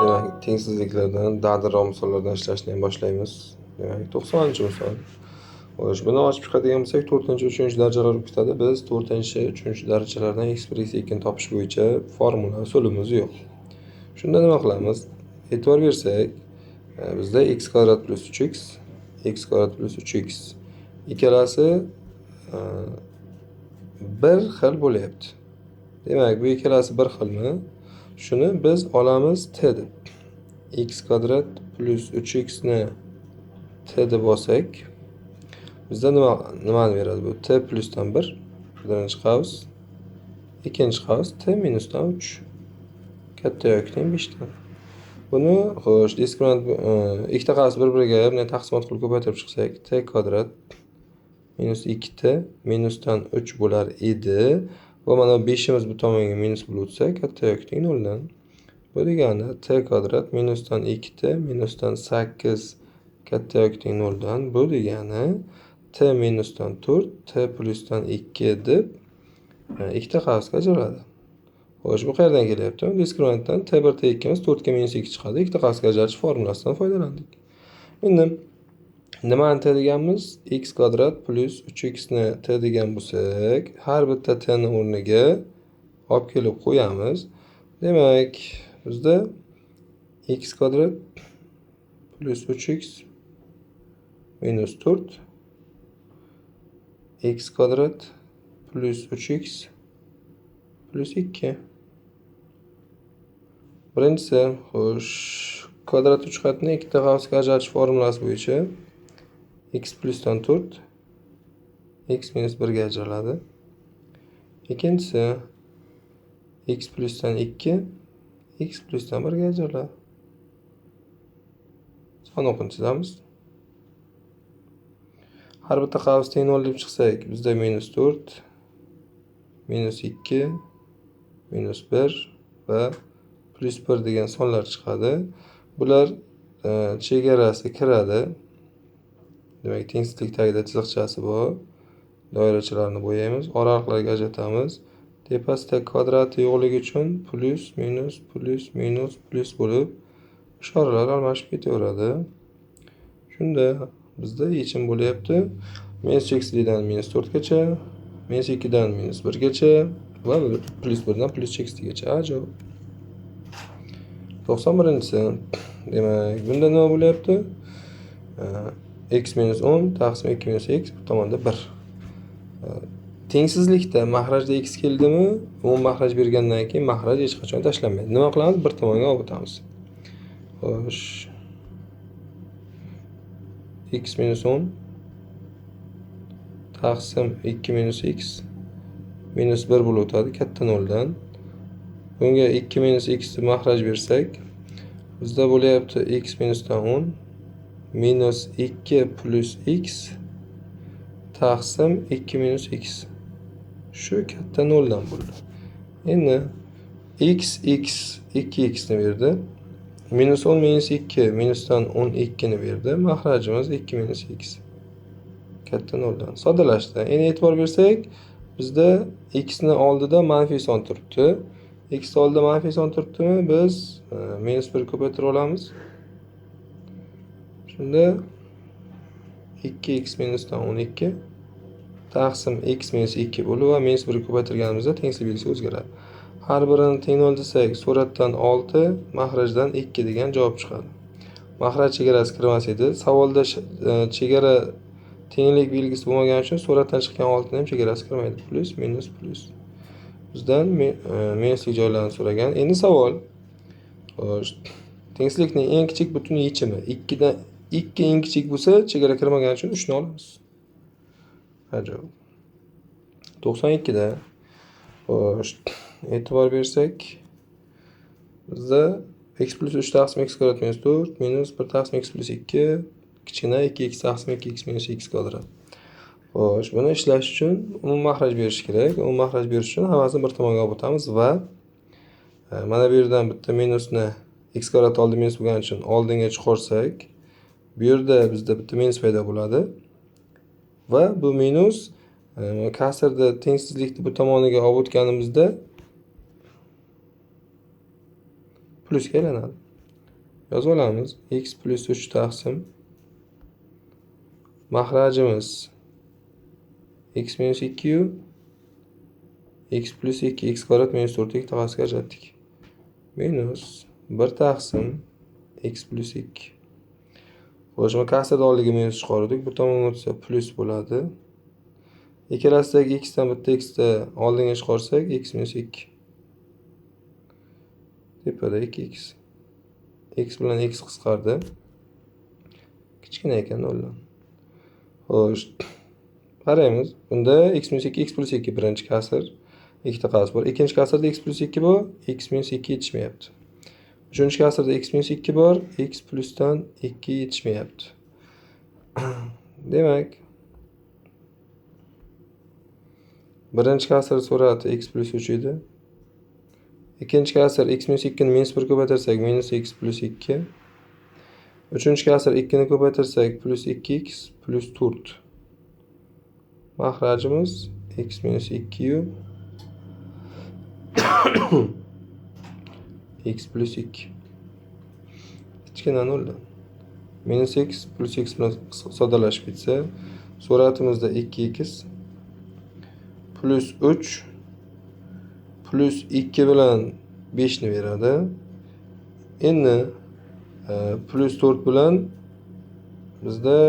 Demek tengsizliklerden, da'dirroq misollardan ishlashni ham boshlaymiz. Demak, 90-misol. Xo'sh, buni ochib chiqadigan bo'lsak, 4-3 darajalar bo'lib ketadi. Biz 4-3 darajalardan x1 x2 ni topish bo'yicha formula, usulimiz yo'q. Shunda nima qilamiz? E'tibor bersak, bizda x kvadrat plus 3x, x kvadrat plus 3x ikkalasi bir xil bo'lyapti. Demak, bu ikkalasi bir xilmi? Shuni biz olamiz t deb. X kvadrat plus 3x ni t deb olsak, bizda nimani beradi bu? T plusdan 1, birinchi qavs, ikkinchi qavs t minusdan 3. Katta yoki 5 dan. Buni xo'sh, diskriminant ikkita qavs bir-biriga taqsimot qilib ko'paytirib chiqsak, t kvadrat minus 2t minusdan 3 bo'lar edi. Va mana 5imiz bu tomonga minus bo'lib o'tsa, katta yoki 0 dan. Bu degani t kvadrat minusdan 2t minusdan 8 katta yoki 0 dan. Bu degani t minusdan 4 t plusdan 2 deb ikkita qavsga ajraladi. Xo'sh, bu qayerdan kelyapti? Diskriminantdan t1 t2 imiz 4 ga minus 2 chiqadi. Ikkita qavsga ajratish formulasidan foydalandik. Endi nimani t deganmiz? X kvadrat plus 3x ni t degan bo'lsak, har bitta t ni o'rniga olib kelib qo'yamiz. Demak, bizda x kvadrat plus 3x minus 4 x kvadrat plus 3x plus 2. Birinchisi, xo'sh, kvadrat 3 qatni ikkita qavsga ajratish formulasi bo'yicha x plusdan 4 x minus 1 ga ajraladi. Ikkinchisi, x plusdan 2 x plusdan 1 ga ajraladi. Son o'qini chizamiz. Har bitta qavs teng 0 deb chiqsak, bizda minus 4, minus 2, minus 1 va plus 1 degan sonlar chiqadi. Bular chegarasi kiradi. Demak, tengsizlik tagida chiziqchasi bor. Doirachalarni bo'yaymiz, oraliqlarga ajratamiz. Tepasida kvadrati yo'qligi uchun plus minus plus minus plus bo'lib ishoralar almashib ketaveradi. Shunda bizda yechim bo'lyapti. Minus -dan minus 4 gacha, minus 2 dan minus 1 gacha va plus 1 dan plus gacha. Ajoyib. 91-si. Demak, bunda nima bo'lyapti? X minus 10 taqsim 2 minus x bu tomonda 1. Tengsizlikda mahrajda x keldimi, u mahraj bergandan keyin mahraj hech qachon tashlanmaydi. Nima qilamiz? Bir tomonga olib o'tamiz. Xo'sh. X minus 10 taqsim 2 minus x minus 1 bo'lib o'tadi katta 0 dan. Bunga 2 minus x deb mahraj bersak, bizda bo'lyapti x minusdan 10 minus 2 plus x taqsim 2 minus x. Shu katta 0 dan bo'ldi. Endi x 2x ni berdi. Minus 10 minus 2 minusdan 12 ni berdi. Mahrajimiz 2 minus x. Katta 0 dan. Soddalashdi. Endi e'tibor bersak, bizda x ni oldida manfiy son turibdi. X oldida manfiy son turibdimi? Biz minus 1 ko'paytirib olamiz. Shunda 2x minusdan 12 taqsim x minus 2 bo'lib va minus 1 ko'paytirganimizda tengsizlik belgisi o'zgaradi. Har birini teng 0 desak, suratdan 6, mahrajdan 2 degan javob chiqadi. Mahraj chegarasi kirmas edi. Savolda chegara tenglik belgisi bo'lmagani uchun suratdan chiqqan 6 ni ham chegarasi kirmaydi. Plus minus plus. Bizdan minuslik joylarni so'ragan. Endi savol. Xo'sh, tengsizlikning eng kichik butun yechimi 2 dan 2 eng kichik bo'lsa, chegara kirmagani uchun 3 ni olamiz. Ajoyib. 92 da. Xo'sh, e'tibor bersak, bizda x plus 3 taqsim x kvadrat minus 4 minus 1 taqsim x plus 2 kichkina 2x taqsim 2x minus x kvadrat. Xo'sh, buni ishlash uchun umum mahraj berish kerak. Umum mahraj berish uchun hammasini bir tomonga olib o'tamiz va mana bu yerdan bitta minusni x kvadrat oldin minus bo'lgani uchun oldinga chiqarsak, bu yerda bizda bitta minus paydo bo'ladi. Va bu minus kasrda tengsizlikni bu tomoniga olib o'tganimizda plusga aylanadi. Yozib olamiz. X plus 3 taqsim mahrajimiz x minus 2 yu x plus 2 x kvadrat minus 4 ikki tog'asiga ajratdik. Minus 1 taqsim x plus 2. Xo'sh, mana kasrada oldiga minus chiqardik. Bu tomonga o'tsa plus bo'ladi. Ikkalasidagi x dan bitta x da oldinga chiqarsak x minus 2. Tepada 2x. X bilan x qisqardi. Kichkina ekan noldan. Xo'sh, qaraymiz. Bunda x minus 2 x plus 2 birinchi kasr. Ikkita qasr bor. Ikkinchi kasrda x plus 2 bor, x minus 2 yetishmayapti. Uchinchi kasrda x minus 2 bor, x plusdan 2 yetishmayapti. Demak, birinchi kasr sur'ati x plus 3 edi. Ikkinchi kasr x minus 2 ni minus 1 ko'paytirsak minus x plus 2. Uchinchi kasr 2 ni ko'paytirsak plus 2x plus 4. Mahrajimiz x minus 2 yu x plus 2. Kichkina noldan. Minus x plus x bilan soddalashib ketsa, sur'atimizda 2x plus 3 plus 2 bilan 5 ni beradi. Endi plus 4 bilan bizda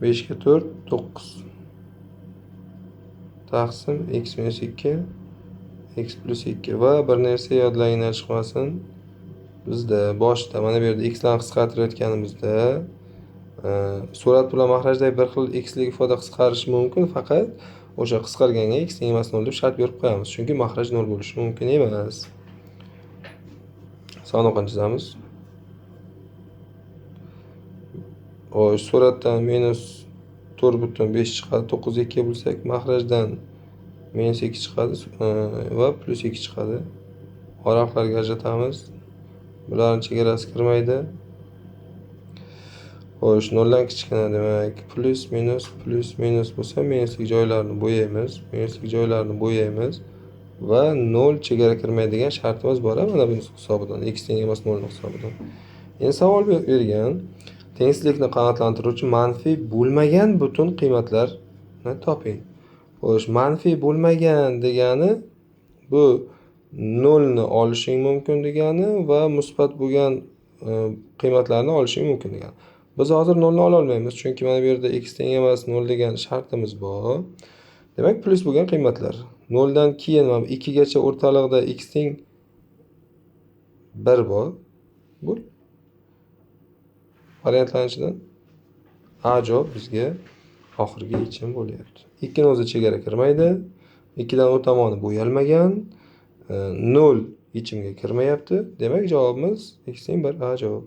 5 ga 4 9 taqsim x minus 2 x plus 2 va bir narsa yodlaringlar chiqmasin. Bizda boshda mana bu yerda x dan qisqartirayotganimizda surat bilan mahrajdagi bir xil x lik ifoda qisqarishi mumkin, faqat o'sha qisqarganga x teng emas 0 deb shart berib qo'yamiz. Chunki mahraj 0 bo'lishi mumkin emas. Soniqni chizamiz. Xo'sh, suratdan minus 4,5 chiqadi. 9 2 bo'lsak, mahrajdan minus 2 chiqadi va plus 2 chiqadi. Oraliqlarga ajratamiz. Bularning chegarasi kirmaydi. Xo'sh, 0 dan kichkina demak, plus minus bo'lsa, minuslik joylarni bo'yaymiz. Minuslik joylarni bo'yaymiz va 0 chegara kirmaydigan shartimiz bor, mana bu hisobidan, x teng emas 0 hisobidan. Endi savol bergan, tengsizlikni qanoatlantiruvchi manfiy bo'lmagan butun qiymatlarni toping. Xo'sh, manfiy bo'lmagan degani bu 0 ni olishing mumkin degani va musbat bo'lgan qiymatlarni olishing mumkin degani. Biz hozir 0 ni ola olmaymiz, chunki mana bu yerda x teng emas 0 degan shartimiz bor. Demak, plus bo'lgan qiymatlar. 0 dan keyin mana 2 gacha o'rtalig'ida x teng 1 bor. Bu variantlar ichidan A javob bizga oxirgi yechim bo'lyapti. 2 ni o'zi chegara kirmaydi. 2 dan u tomoni bo'yalmagan. 0 yechimga kirmayapti. Demak, javobimiz x teng 1 A javob.